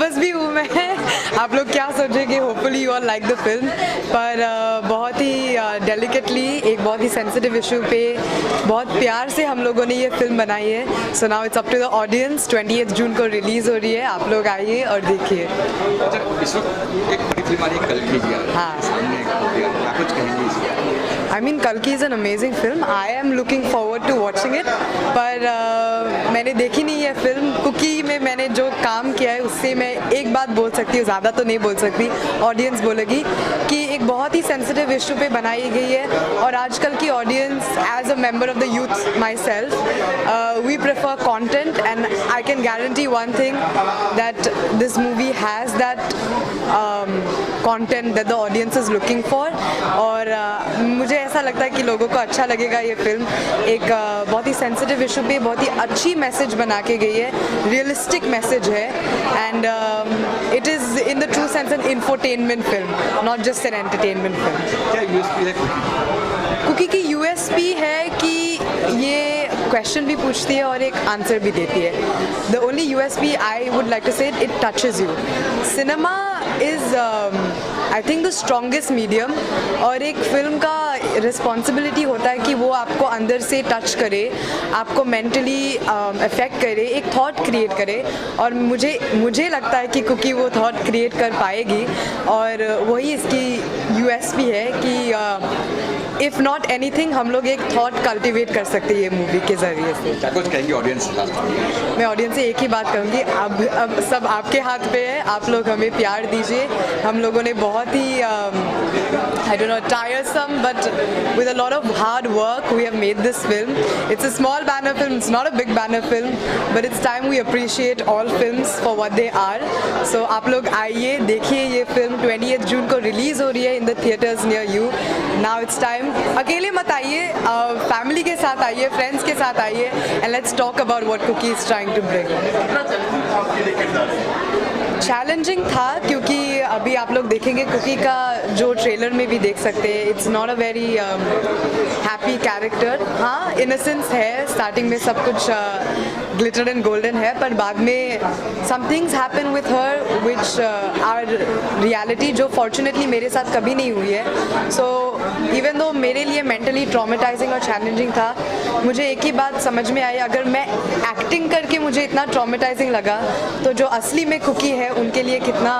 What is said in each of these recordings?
Nervous भी हूँ मैं। आप लोग क्या सोचेंगे, hopefully you all like the film, पर बहुत ही डेलिकेटली एक बहुत ही सेंसिटिव इशू पे बहुत प्यार से हम लोगों ने ये फिल्म बनाई है। So now it's up to the audience. 28 जून को रिलीज़ हो रही है, आप लोग आइए और देखिए। इस वक्त एक बड़ी फिल्म आ रही है कल्कि की, हाँ, सामने क्या कुछ कहेंगे इसके? I mean, Kalki is an amazing film. I am looking forward to watching it. पर मैंने देखी नहीं है फिल्म। कुकी में मैंने जो काम किया है उससे मैं एक बात बोल सकती हूँ, ज़्यादा तो नहीं बोल सकती, ऑडियंस बोलेगी कि एक बहुत ही सेंसिटिव इशू पे बनाई गई है। और आजकल की audience, as a member of the youth myself, we prefer content and I can guarantee one thing, that this movie has that content that the audience is looking for। और मुझे ऐसा लगता है कि लोगों को अच्छा लगेगा ये फिल्म। एक बहुत ही सेंसिटिव इशू पे बहुत ही अच्छी मैसेज बना के गई है, रियलिस्टिक मैसेज है, and it is in the true sense an infotainment film, not just an entertainment film. क्या यूएसपी है कुकी की यूएसपी है कि ये क्वेश्चन भी पूछती है और एक आंसर भी देती है। The only USP I would like to say, it touches you. Cinema is I think the strongest medium, और एक फिल्म का रिस्पॉन्सिबिलिटी होता है कि वो आपको अंदर से टच करे, आपको मेंटली अफेक्ट करे, एक थॉट क्रिएट करे। और मुझे लगता है कि कुकी वो थॉट क्रिएट कर पाएगी, और वही इसकी यूएसपी है कि इफ़ नॉट एनीथिंग हम लोग एक थॉट कल्टिवेट कर सकते हैं ये मूवी के ज़रिए से। क्या कुछ कहेंगे ऑडियंस? मैं ऑडियंस से एक ही बात कहूँगी, अब सब आपके हाथ पे है, आप लोग हमें प्यार दीजिए। हम लोगों ने बहुत ही I don't know, tiresome, but with a lot of hard work, we have made this film. It's a small banner film, it's not a big banner film, but it's time we appreciate all films for what they are. So आप लोग आइए, देखिए ये film. 28 जून को release हो रही है in the theatres near you. Now it's time, अकेले मत आइए, फैमिली के साथ आइए, फ्रेंड्स के साथ आइए, and let's talk about what Cookie is trying to bring. Challenging था, क्योंकि अभी आप लोग देखेंगे कुकी का जो ट्रेलर में भी देख सकते हैं, it's not a very happy character. हाँ, इनोसेंस है, स्टार्टिंग में सब कुछ ग्लिटर एंड गोल्डन है, पर बाद में some things happen with her which are reality, जो फॉर्चुनेटली मेरे साथ कभी नहीं हुई है। सो इवन दो मेरे लिए मेंटली ट्रॉमेटाइजिंग और चैलेंजिंग था, मुझे एक ही बात समझ में आई, अगर मैं एक्टिंग करके मुझे इतना ट्रॉमेटाइजिंग लगा, तो जो असली में कुकी है उनके लिए कितना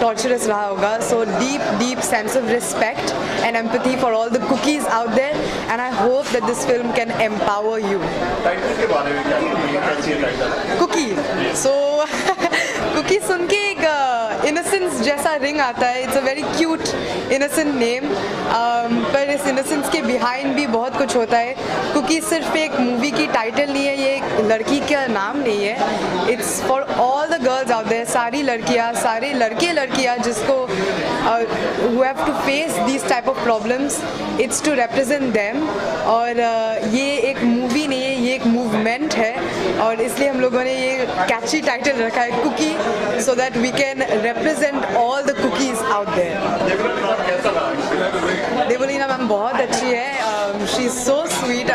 टॉर्चरस रहा होगा। So deep sense of respect and empathy for all the Kookies out there, and I hope that this film can empower you. Kooki, so Kooki सुन के एक इनोसेंस जैसा रिंग आता है। It's a very cute innocent name, पर इस इनोसेंस के behind भी बहुत कुछ होता है। कुकी सिर्फ एक मूवी की टाइटल नहीं है, ये एक लड़की का नाम नहीं है। It's for all the girls out there, सारी लड़कियाँ, सारे लड़कियाँ जिसको who have to face these type of problems, it's to represent them। और ये एक मूवी नहीं है, ये एक मूवमेंट है, और इसलिए हम लोगों ने ये कैची टाइटल रखा है cookie, so that we can represent all the cookies out there। Devlina ma'am बहुत अच्छी है, she is so sweet,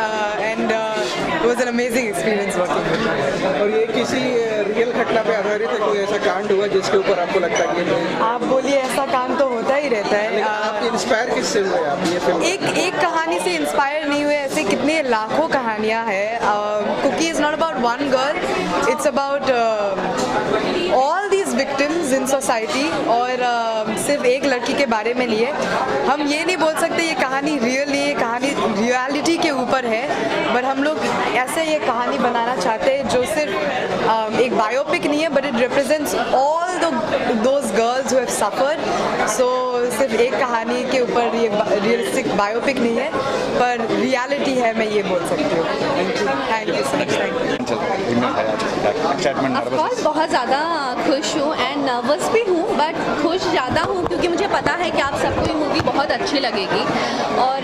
and it was an amazing experience working with her। और ये किसी रियल घटना पे आधारित है, कोई ऐसा कांड हुआ जिसके ऊपर आपको लगता है कि आप बोलिए, ऐसा कांड तो होता ही रहता है। आप इंस्पायर किससे हुए आप ये फिल्म? एक कहानी से इंस्पायर नहीं हुए, ऐसे कितने लाखों कहानियाँ हैं। Kooki is not about one girl, it's about all these victims in society, और सिर्फ एक लड़की के बारे में नहीं है। हम ये नहीं बोल सकते ये कहानी रियल नहीं है, कहानी रियलिटी के ऊपर है, बट हम लोग ऐसे ये कहानी बनाना चाहते हैं जो सिर्फ एक बायोपिक नहीं है, but it represents all those girls who have suffered. So सिर्फ एक कहानी के ऊपर ये रियलिस्टिक बायोपिक नहीं है, पर रियलिटी है, मैं ये बोल सकती हूँ। Thank you so much. Of course बहुत ज़्यादा खुश हूँ एंड नर्वस भी हूँ, बट खुश ज़्यादा हूँ क्योंकि मुझे पता है कि आप सबको ये मूवी बहुत अच्छी लगेगी। और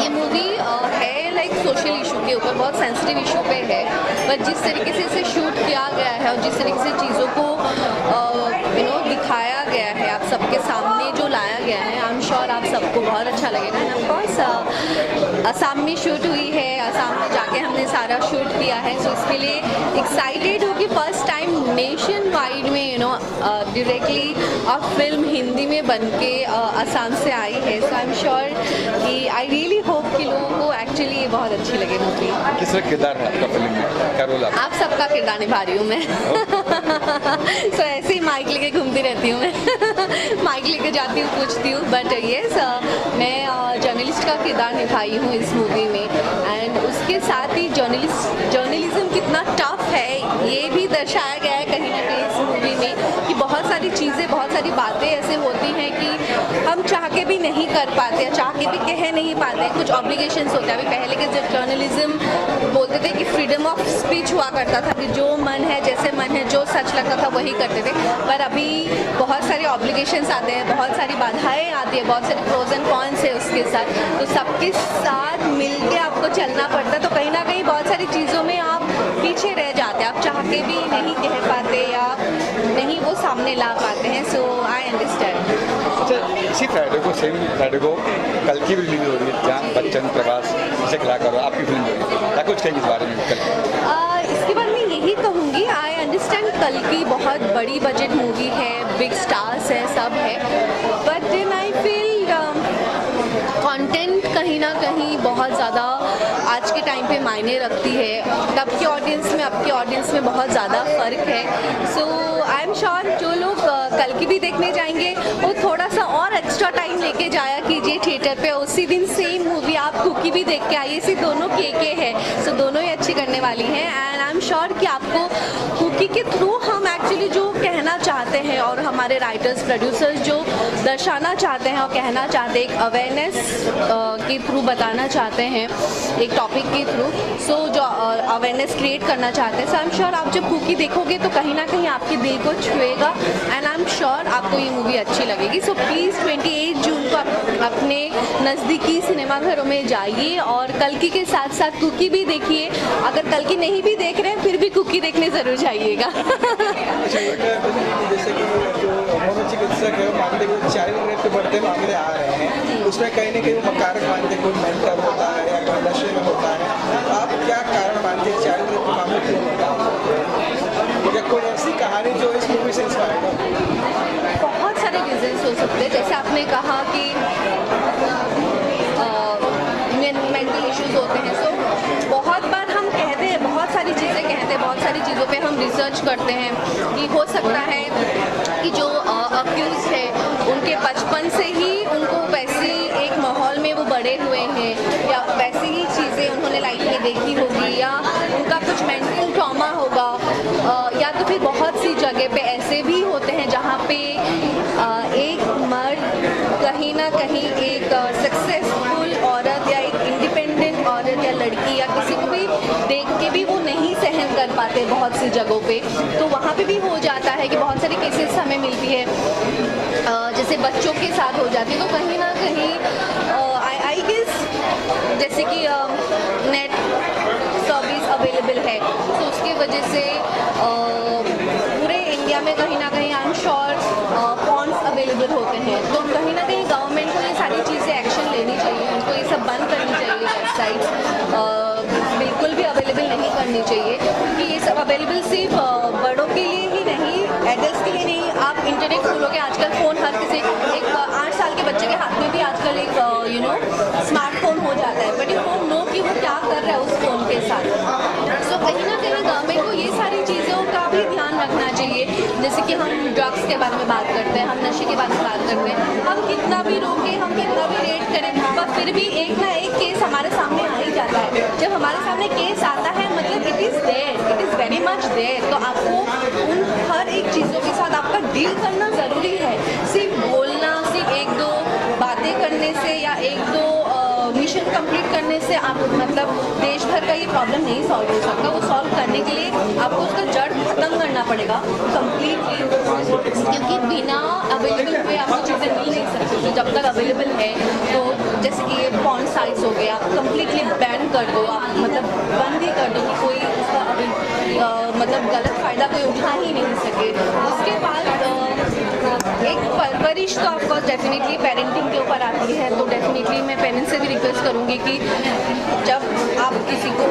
ये मूवी है लाइक सोशल इशू के ऊपर, बहुत सेंसिटिव इशू पे है, बट जिस तरीके से इसे शूट किया गया है और जिस तरीके से चीज़ों को दिखाया गया है, आप सबके सामने जो लाया गया है, आई एम श्योर आप सबको बहुत अच्छा लगेगा। एंड ऑफकोर्स असम में शूट हुई है, असम में जाके हमने सारा शूट किया है, सो इसके लिए एक्साइटेड हूँ कि फर्स्ट टाइम नेशन वाइड में डायरेक्टली अब फिल्म हिंदी में बन के असम से आई है, सो आई एम श्योर कि आई रियली होप कि लोगों को एक्चुअली ये बहुत अच्छी लगे मूवी। किस तरह किरदार है आपका फिल्म में, क्या रोल आप सबका किरदार निभा रही हूँ मैं। सो ऐसे ही माइक लेके घूमती रहती हूँ मैं। माइक लेके जाती हूँ, पूछती हूँ, बट येस मैं जर्नलिस्ट का किरदार निभाई हूँ इस मूवी में। एंड उसके साथ ही जर्नलिज्म कितना टफ है ये भी दर्शाया गया है कहीं ना कहीं इस मूवी में, कि बहुत सारी चीज़ें, बहुत सारी बातें ऐसे होती हैं कि हम चाह के भी नहीं कर पाते, चाह के भी कह नहीं पाते, कुछ ऑब्लिगेशंस होते हैं। अभी पहले के जब जर्नलिज्म बोलते थे कि फ्रीडम ऑफ स्पीच हुआ करता था, कि जो मन है, जैसे मन है, जो सच लगता था वही करते थे, पर अभी बहुत सारे ऑब्लिगेशंस आते हैं, बहुत सारी बाधाएं आती है, बहुत सारे प्रोज एंड कॉन्स है उसके साथ, तो सबके साथ मिलके आपको चलना पड़ता है। तो कहीं ना कहीं बहुत सारी चीज़ों में आप पीछे रह जाते हैं, आप चाह के भी नहीं कह पाते या नहीं वो सामने ला पाते हैं। सो आई अंडरस्टैंड। अच्छा, इसी फ्राइडे को, सेम फ्राइडे को कल की भी रिलीज हो रही है, जहाँ बच्चन प्रभास जैसे कलाकार आपकी फिल्म हो रही है, क्या कुछ कहेंगे इस बारे में? कल इसके बारे में यही कहूँगी, आई अंडरस्टैंड कल की बहुत बड़ी बजट मूवी है, बिग स्टार्स है, सब है, but then I feel content कहीं ना कहीं बहुत ज़्यादा आज के टाइम पे मायने रखती है। तब के ऑडियंस में, अब के ऑडियंस में बहुत ज़्यादा फ़र्क है। सो आई एम श्योर जो लोग कल की भी देखने जाएंगे वो थोड़ा सा और एक्स्ट्रा टाइम लेके जाया कीजिए थिएटर पे। उसी दिन सेम मूवी आप कुकी भी देख के आइए, इसी दोनों के है, सो दोनों ही अच्छी करने वाली हैं। एंड आई एम श्योर कि आपको कुकी के थ्रू हम एक्चुअली जो कहना चाहते हैं और हमारे राइटर्स, प्रोड्यूसर्स जो दर्शाना चाहते हैं और कहना चाहते हैं, एक अवेयरनेस के थ्रू बताना चाहते हैं, एक टॉपिक के थ्रू, सो जो अवेयरनेस क्रिएट करना चाहते हैं। सो आई एम श्योर आप जब कुकी देखोगे तो कहीं ना कहीं आपके दिल को छुएगा, एंड आई एम श्योर आपको ये मूवी अच्छी लगेगी। सो प्लीज़ 28 जून को अपने नज़दीकी सिनेमाघरों में जाइए और कल्कि के साथ साथ कुकी भी देखिए। अगर कल्कि नहीं भी देख रहे हैं फिर भी कुकी देखने ज़रूर जाइएगा। जैसे कि जो मनोचिकित्सक है वो मानते हैं कि चाइल्ड रेप के बढ़ते मामले आ रहे हैं, उसमें कहीं ना कहीं वो कारक मानते हैं, कोई मेंटल होता है या कोई नशे में होता है, तो आप क्या कारण मानते हैं चाइल्ड रेप के मामले क्यों होता है, या कोई ऐसी कहानी जो इस मूवी से इंस्पायर हो? बहुत सारे रीजंस हो सकते हैं, जैसे आपने कहा कि मेंटल इश्यूज होते हैं। सो बहुत बार हम कहते हैं, बहुत सारी चीज़ें कहते हैं, बहुत सारी चीज़ों पे हम रिसर्च करते हैं कि हो सकता है कि जो अक्यूज है उनके बचपन से ही उनको वैसी एक माहौल में वो बड़े हुए हैं, या वैसी ही चीज़ें उन्होंने लाइफ में देखी होगी, या उनका कुछ मेंटल ट्रॉमा होगा, या तो फिर बहुत सी जगह पे ऐसे भी होते हैं जहाँ पे एक मर्द कहीं ना कहीं एक सक्सेसफुल औरत या एक इंडिपेंडेंट औरत या लड़की या किसी को भी देख के भी वो नहीं सहन कर पाते बहुत सी जगहों पे, तो वहाँ पे भी हो जाता है कि बहुत सारी केसेस हमें मिलती है, जैसे बच्चों के साथ हो जाती है। तो कहीं ना कहीं आई गेस जैसे कि नेट सर्विस अवेलेबल है, तो उसकी वजह से पूरे इंडिया में कहीं ना कहीं I am sure porns available होते हैं, तो कहीं ना कहीं गवर्नमेंट को ये सारी चीज़ें एक्शन लेनी चाहिए, उनको ये सब बंद करनी चाहिए, वेबसाइट्स बिल्कुल भी अवेलेबल नहीं करनी चाहिए, क्योंकि ये सब अवेलेबल सिर्फ बड़ों के लिए ही नहीं, एडल्ट के लिए नहीं। आप इंटरनेट खोलोगे आजकल फ़ोन हर किसी, एक 8 साल के बच्चे के हाथ में भी आजकल एक स्मार्टफोन हो जाता है, बट यू डोंट नो कि वो क्या कर रहा है उस फ़ोन के साथ। सो कहीं ना कहीं गवर्नमेंट को ये सारी चीज़ों का भी ध्यान रखना चाहिए, जैसे कि हम ड्रग्स के बारे में बात करते हैं, हम नशे के बारे में बात करते हैं, हम कितना भी रोकें, हम कितना भी रेट करें, पर फिर भी एक ना एक केस हमारे सामने आ ही जाता है। जब हमारे सामने केस आता है मतलब it is there, it is very much there, तो आपको उन हर एक चीज़ों के साथ आपका डील करना ज़रूरी है। सिर्फ बोलना, सिर्फ 1-2 बातें करने से या 1-2 मिशन कंप्लीट करने से आप मतलब देश भर का ये प्रॉब्लम नहीं सॉल्व हो सकता। वो सॉल्व करने के लिए आपको उसका जड़ खत्म करना पड़ेगा कम्प्लीटली, क्योंकि बिना अवेलेबल हुए आपको चीज़ें मिल नहीं सकती। तो जब तक अवेलेबल है, तो जैसे कि ये पॉर्न साइट्स हो गया, आप कम्प्लीटली बैन कर दो, आप मतलब बंद ही कर दो कि कोई उसका मतलब गलत फ़ायदा कोई उठा ही नहीं सके। उसके बाद एक परवरिश तो ऑफकोर्स डेफिनेटली पेरेंटिंग के ऊपर आती है, तो डेफिनेटली मैं पेरेंट्स से भी रिक्वेस्ट करूँगी कि जब आप किसी को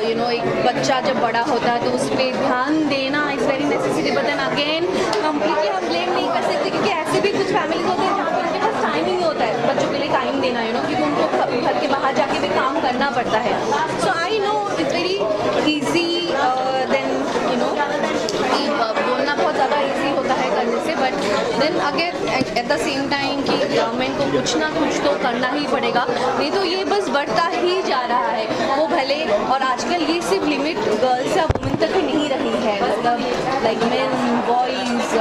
यू नो एक बच्चा जब बड़ा होता है तो उस पर ध्यान देना is very necessary, but then again completely हम ब्लेम नहीं कर सकते क्योंकि ऐसे भी कुछ फैमिलीज होते हैं जहाँ पर उनके पास टाइम ही नहीं होता है बच्चों के लिए टाइम देना, यू नो, क्योंकि उनको घर के बाहर जाके भी काम करना पड़ता है. So I know it's very easy then you know बोलना बहुत ज़्यादा ईजी होता है करने से, but then again at the same time कि गवर्नमेंट को कुछ ना कुछ तो करना ही पड़ेगा, नहीं तो ये बस बढ़ता ही जा रहा है. वो भले, और आजकल ये सिर्फ लिमिट गर्ल्स या वुमेन तक ही नहीं रही है, मतलब लाइक मेन बॉयज़,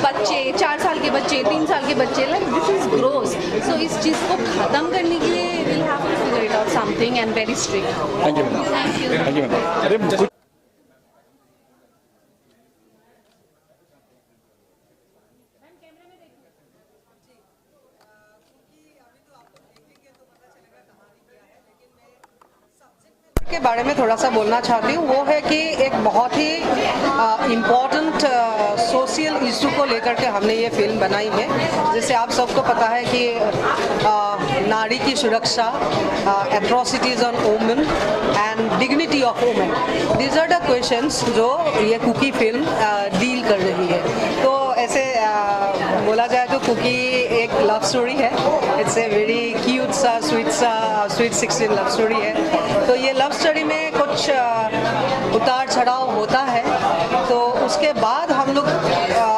बच्चे, 4 साल के बच्चे, 3 साल के बच्चे, like this is gross. So इस चीज़ को ख़त्म करने के लिए will have to figure it out something and very strict. Thank you ma'am. Thank you. Thank you ma'am. अरे कुछ के बारे में थोड़ा सा बोलना चाहती हूँ. वो है कि एक बहुत ही इम्पोर्टेंट सोशल इशू को लेकर के हमने ये फिल्म बनाई है. जैसे आप सबको पता है कि नारी की सुरक्षा, atrocities on women and dignity of women, these are the questions जो ये कुकी फिल्म डील कर रही है. तो ऐसे बोला जाए तो कुकी एक लव स्टोरी है. इट्स ए वेरी क्यूट सा स्वीट 16 लव स्टोरी है. तो ये लव स्टोरी में कुछ उतार चढ़ाव होता है. तो उसके बाद हम लोग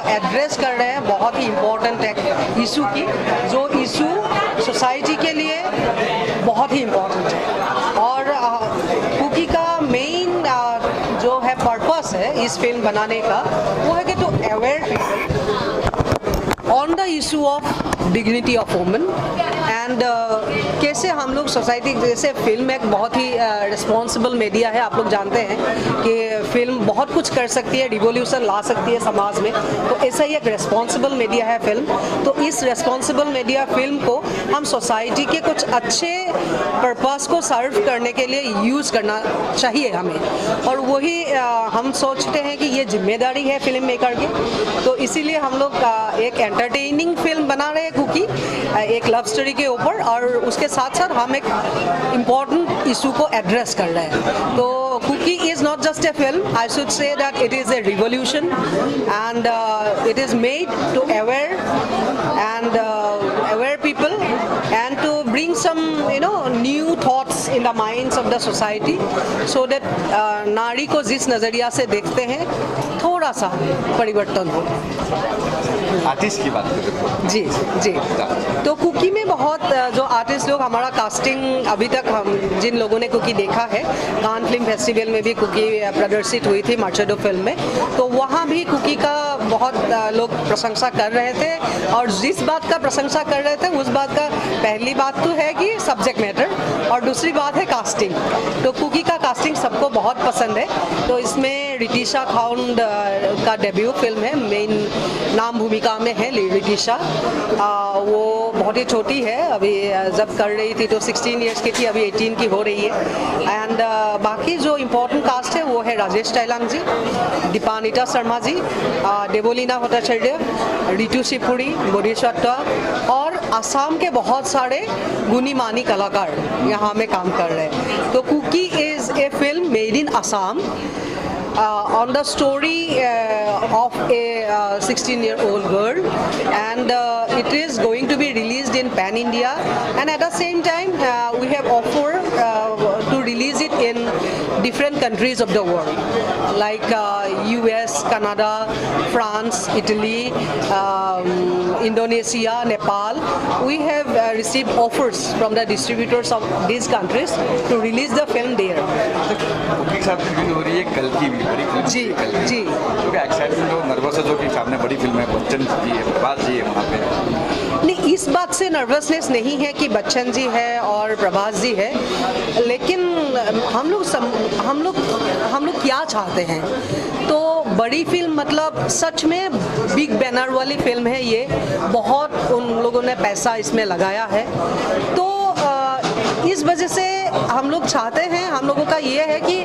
एड्रेस कर रहे हैं बहुत ही इम्पोर्टेंट एक इशू की, जो इशू सोसाइटी के लिए बहुत ही इम्पोर्टेंट है. और कुकी का मेन जो है पर्पस है इस फिल्म बनाने का, वो है कि to aware people on the issue of dignity of women and कैसे हम लोग सोसाइटी, जैसे फिल्म एक बहुत ही रिस्पॉन्सिबल मीडिया है. आप लोग जानते हैं कि फिल्म बहुत कुछ कर सकती है, रिवोल्यूशन ला सकती है समाज में. तो ऐसा ही एक रिस्पॉन्सिबल मीडिया है फिल्म. तो इस रिस्पॉन्सिबल मीडिया फिल्म को हम सोसाइटी के कुछ अच्छे पर्पस को सर्व करने के लिए यूज़ करना चाहिए हमें. और वही हम सोचते हैं कि ये जिम्मेदारी है फिल्म मेकर की. तो इसीलिए हम लोग एक एंटरटेनिंग फिल्म बना रहे हैं कुकी, एक लव स्टोरी के ऊपर, और उसके साथ साथ हम एक इम्पॉर्टेंट इशू को एड्रेस कर रहे हैं. तो Kooki is not just a film, I should say that it is a revolution and it is made to aware and aware people and to bring some new thoughts in the minds of the society so that नारी को जिस नज़रिया से देखते हैं थोड़ा सा परिवर्तन हो. आर्टिस्ट की बात करें जी जी. तो कुकी में बहुत जो आर्टिस्ट लोग, हमारा कास्टिंग अभी तक हम जिन लोगों ने कुकी देखा है, कान फिल्म फेस्टिवल में भी कुकी प्रदर्शित हुई थी मर्चेडो फिल्म में, तो वहाँ भी कुकी का बहुत लोग प्रशंसा कर रहे थे. और जिस बात का प्रशंसा कर रहे थे उस बात का पहली बात तो है कि सब्जेक्ट मैटर, और दूसरी बात है कास्टिंग. तो कुकी का कास्टिंग सबको बहुत पसंद है. तो इसमें रिटिशा खाउंड का डेब्यू फिल्म है, मेन नाम भूमिका में है रिटिशा. वो बहुत ही छोटी है, अभी जब कर रही थी तो 16 इयर्स की थी, अभी 18 की हो रही है. एंड बाकी जो इम्पोर्टेंट कास्ट है वो है राजेश टाइलांग जी, दीपानिता शर्मा जी, देवोलीना भट्टाचार्य, रितु शिवपुरी, बोधिसत्व, और असम के बहुत सारे गुनी मानी कलाकार यहाँ में काम कर रहे हैं. तो Kooki is a film made in Assam on the story of a 16-year-old girl, and it is going to be released in Pan India, and at the same time we have offered to release it in different countries of the world like US, Canada, France, Italy, Indonesia, Nepal. We have received offers from the distributors of these countries to release the film there. Kooki के साथ release हो रही है कल की भी बड़ी film जी जी. क्योंकि एक्साइटमेंट हो, नर्वस है, जो कि सामने बड़ी फिल्म है, बच्चन जी है, प्रभास जी है वहाँ पे. नहीं, इस बात से नर्वसनेस नहीं है कि बच्चन जी है और प्रभास जी है, लेकिन हम लोग क्या चाहते हैं. तो बड़ी फिल्म मतलब सच में बिग बैनर वाली फिल्म है ये, बहुत उन लोगों ने पैसा इसमें लगाया है. तो इस वजह से हम लोग चाहते हैं, हम लोगों का ये है कि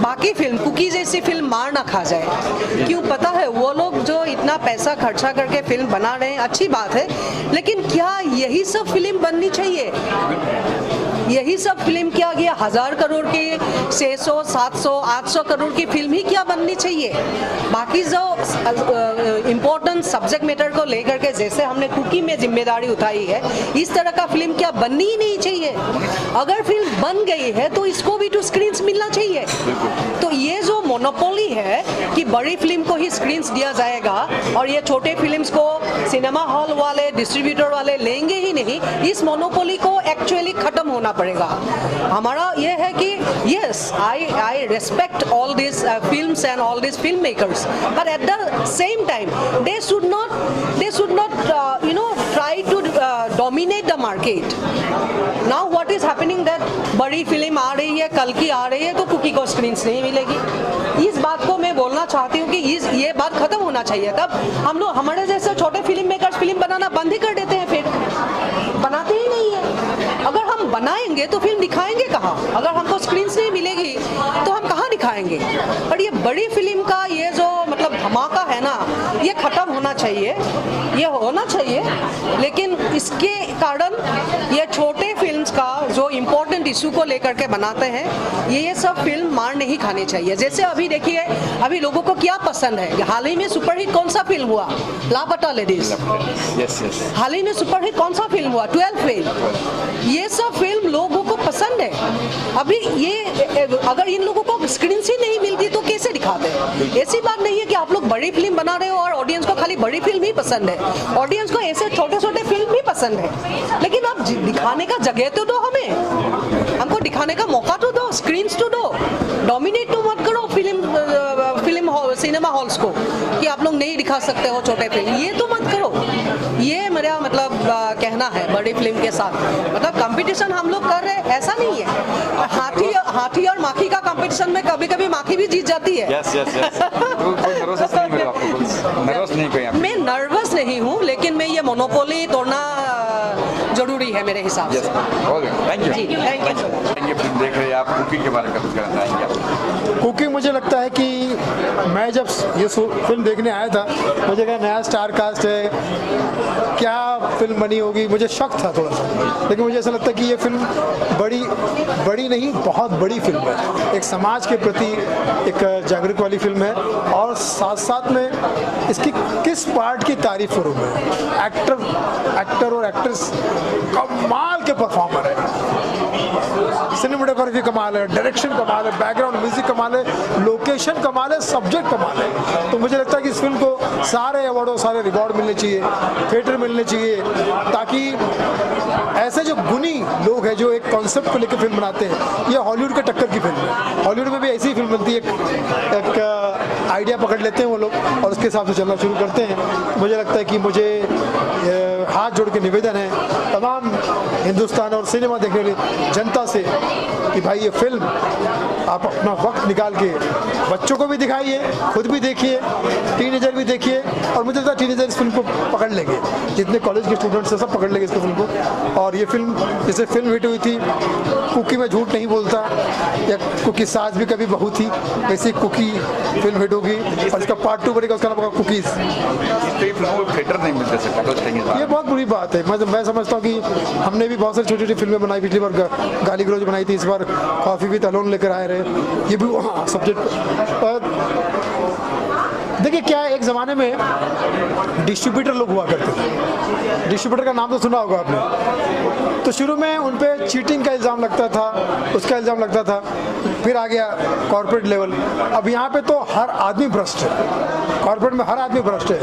बाकी फिल्म कुकी जैसी फिल्म मार ना खा जाए. क्यों पता है, वो लोग जो इतना पैसा खर्चा करके फिल्म बना रहे हैं, अच्छी बात है, लेकिन क्या यही सब फिल्म बननी चाहिए? यही सब फिल्म क्या, ये 1000 करोड़ की, 600, 700, 800 करोड़ की फिल्म ही क्या बननी चाहिए? बाकी जो इम्पोर्टेंट सब्जेक्ट मैटर को लेकर के जैसे हमने कुकी में जिम्मेदारी उठाई है, इस तरह का फिल्म क्या बननी ही नहीं चाहिए? अगर फिल्म बन गई है तो इसको भी तो स्क्रीन्स मिलना चाहिए। तो ये जो मोनोपोली है कि बड़ी फिल्म को ही स्क्रीन्स दिया जाएगा और ये छोटे फिल्म्स को सिनेमा हॉल वाले, डिस्ट्रीब्यूटर वाले लेंगे ही नहीं, इस मोनोपोली को एक्चुअली खत्म होना पड़ेगा। हमारा ये है कि yes, I respect all this films and all this film makers, but at the same time they should not try to dominate the market. Now what is happening that बड़ी film आ रही है, कल की आ रही है, तो कुकी को screens नहीं मिलेगी। इस बात को मैं बोलना चाहती हूँ कि ये बात खत्म होना चाहिए। तब हम लोग, हमारे जैसे छोटे फिल्म मेकर्स फिल्म बनाना बंद ही कर देते हैं, फिर बनाते ही नहीं है। अगर हम बनाएंगे तो फिल्म दिखाएंगे कहाँ? अगर हमको स्क्रीन्स नहीं मिलेगी तो हम कहाँ दिखाएंगे? और ये बड़ी फिल्म का ये जो मतलब धमाका है ना, ये खत्म होना चाहिए, ये होना चाहिए। लेकिन इसके कारण ये छोटे फिल्म्स का जो इम्पोर्टेंट इशू को लेकर के बनाते हैं, ये सब फिल्म मार नहीं खानी चाहिए। जैसे अभी देखिए, अभी लोगों को क्या पसंद है, हाल ही में सुपरहिट कौन सा फिल्म हुआ? लापता लेडीज। हाल ही में सुपरहिट कौन सा फिल्म हुआ? 12 फेल। ये सब फिल्म लोगों को पसंद है। अभी ये अगर इन लोगों को स्क्रीन ही नहीं मिलती तो कैसे दिखाते हैं? ऐसी बात नहीं है कि आप लोग बड़ी फिल्म बना रहे हो और ऑडियंस को खाली बड़ी फिल्म ही पसंद है। ऑडियंस को ऐसे छोटे छोटे फिल्म भी पसंद है, लेकिन आप दिखाने का जगह तो दो, हमें हमको दिखाने का मौका तो दो, स्क्रीन तो दो। डोमिनेट तो मत करो सिनेमा हॉल्स को कि आप लोग नहीं दिखा सकते हो छोटे फिल्म, ये तो मत करो। ये मेरा मतलब कहना है बड़ी फिल्म के साथ। मतलब कंपटीशन हम लोग कर रहे हैं, ऐसा नहीं है। हाथी और माखी का कंपटीशन में कभी कभी माखी भी जीत जाती है। मैं नर्वस नहीं हूँ, लेकिन मैं ये मोनोपोली तोड़ना जरूरी है मेरे हिसाब से। Thank you. फिल्म देख रहे हैं आप, कुकी के बारे में कुछ कहना चाहेंगे आप? कुकी मुझे लगता है कि मैं जब ये फिल्म देखने आया था, मुझे कहा नया स्टार कास्ट है, क्या फिल्म बनी होगी, मुझे शक था थोड़ा सा। लेकिन मुझे ऐसा लगता है कि ये फिल्म बड़ी नहीं, बहुत बड़ी फिल्म है। एक समाज के प्रति एक जागरूक वाली फिल्म है, और साथ साथ में इसकी किस पार्ट की तारीफ करूँ मैं? एक्टर और एक्ट्रेस कमाल के परफॉर्मर है, सिनेमेटोग्राफी कमाल है, डायरेक्शन कमाल है, बैकग्राउंड म्यूजिक कमाल है, लोकेशन कमाल है, सब्जेक्ट कमाल है। तो मुझे लगता है कि इस फिल्म को सारे अवार्ड, सारे रिवॉर्ड मिलने चाहिए, थिएटर मिलने चाहिए, ताकि ऐसे जो गुनी लोग हैं जो एक कॉन्सेप्ट को लेकर फिल्म बनाते हैं, ये हॉलीवुड के टक्कर की फिल्म है। हॉलीवुड में भी ऐसी फिल्म बनती है, एक आइडिया पकड़ लेते हैं वो लोग और उसके हिसाब से चलना शुरू करते हैं। मुझे लगता है कि मुझे हाथ जोड़ के निवेदन है तमाम हिंदुस्तान और सिनेमा देखने वाली जनता से कि भाई ये फिल्म आप अपना वक्त निकाल के बच्चों को भी दिखाइए, खुद भी देखिए, टीनेजर भी देखिए, और मुझे लगता है टीनेजर इस फिल्म को पकड़ लेंगे, जितने कॉलेज के स्टूडेंट्स हैं सब पकड़ लेंगे इस फिल्म को। और ये फिल्म जैसे फिल्म हिट हुई थी, कुकी में झूठ नहीं बोलता, या कुकी सास भी कभी बहू थी, वैसे कुकी फिल्म हिट होगी और इसका पार्ट 2 बनेगा, उसका नाम होगा कुकीज। थिएटर नहीं मिलते, ये बहुत बुरी बात है। मैं समझता हूँ कि हमने भी बहुत सारी छोटी छोटी फिल्में बनाई, पिछली बार गाली गलौज बनाई थी, इस बार कॉफी विद अलोन लेकर आए रहे, ये भी सब्जेक्ट। देखिए क्या है, एक ज़माने में डिस्ट्रीब्यूटर लोग हुआ करते थे, डिस्ट्रीब्यूटर का नाम तो सुना होगा आपने। तो शुरू में उन पे चीटिंग का इल्ज़ाम लगता था, उसका इल्ज़ाम लगता था, फिर आ गया कॉर्पोरेट लेवल। अब यहाँ पे तो हर आदमी भ्रष्ट है, कॉर्पोरेट में हर आदमी भ्रष्ट है।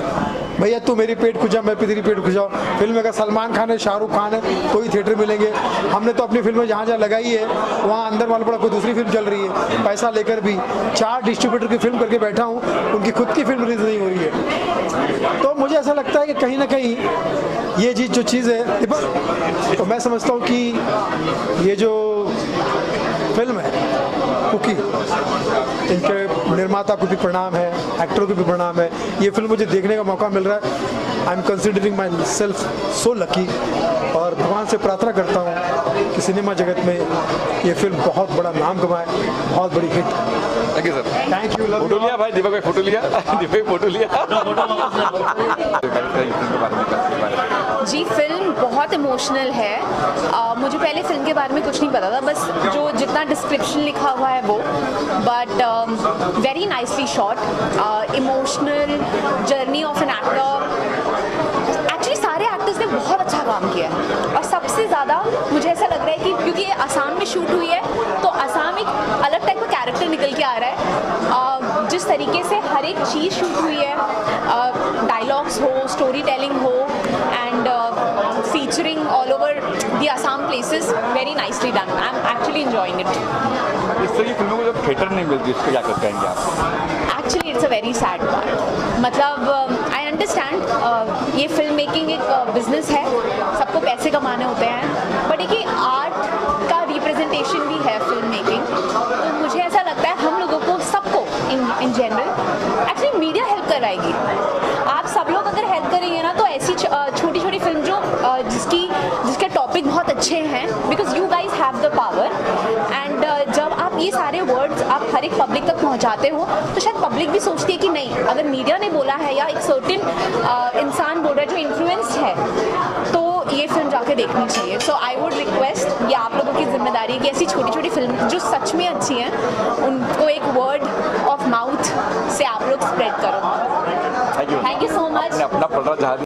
भैया तू मेरी पेट खुजा, मैं तेरी पेट खुजाओ। फिल्म में अगर सलमान खान है, शाहरुख खान है, कोई थिएटर मिलेंगे। हमने तो अपनी फिल्में जहाँ जहाँ लगाई है वहाँ अंदर वाला पड़ा कोई दूसरी फिल्म चल रही है, पैसा लेकर भी 4 डिस्ट्रीब्यूटर की फिल्म करके बैठा हूँ, उनकी खुद की फिल्म रिलीज नहीं हो रही है। तो मुझे ऐसा लगता है कि कहीं ना कहीं ये जो चीज़ है, तो मैं समझता हूँ कि ये जो फिल्म है कुकी, इनके निर्माता को भी प्रणाम है, एक्टरों को भी प्रणाम है। ये फिल्म मुझे देखने का मौका मिल रहा है, I am considering my self so lucky, और भगवान से प्रार्थना करता हूँ कि सिनेमा जगत में ये फिल्म बहुत बड़ा नाम कमाए, बहुत बड़ी hit thank you sir. Thank you, love photo लिया भाई, दीपक भाई फोटो लिया, दीपक भाई फोटो लिया। जी फिल्म बहुत इमोशनल है। मुझे पहले फिल्म के बारे में कुछ नहीं पता था, बस जो जितना डिस्क्रिप्शन लिखा हुआ है वो, but very nicely shot, emotional journey of an actor. Actually सारे एक्टर्स ने बहुत अच्छा काम किया है, और सबसे ज़्यादा मुझे ऐसा लग रहा है कि क्योंकि ये असम में शूट हुई है तो असम एक अलग टाइप का कैरेक्टर निकल के आ रहा है। जिस तरीके से हर एक चीज़ शूट हुई है, डायलॉग्स हो, स्टोरी टेलिंग हो, and featuring all over the Assam places, very nicely done. I'm actually enjoying it. इस तरह की फिल्मों को जब थिएटर नहीं मिलती, इसको क्या करते हैं आप? Actually, it's a very sad part. मतलब I understand ये फिल्म मेकिंग एक बिजनेस है, सबको पैसे कमाने होते हैं, बट एक आर्ट का रिप्रेजेंटेशन भी है फिल्म मेकिंग। तो मुझे ऐसा लगता है हम लोगों को, सबको in general actually media help कराएगी। आप सब लोग अगर हेल्प करेंगे ना, तो ऐसी छोटी छोटी फिल्म जो जिसके टॉपिक बहुत अच्छे हैं, because you guys have the power, and जब आप ये सारे वर्ड्स आप हर एक पब्लिक तक पहुंचाते हो, तो शायद पब्लिक भी सोचती है कि नहीं, अगर मीडिया ने बोला है या एक सर्टेन इंसान बोल रहा है जो इन्फ्लुएंस्ड है, तो ये फिल्म जाके देखनी चाहिए। सो आई वुड रिक्वेस्ट, ये आप लोगों की जिम्मेदारी है कि ऐसी छोटी छोटी फिल्म जो सच में अच्छी हैं, उनको एक वर्ड ऑफ माउथ से आप लोग स्प्रेड करो। Thank you so much. अपना पलड़ा जहाज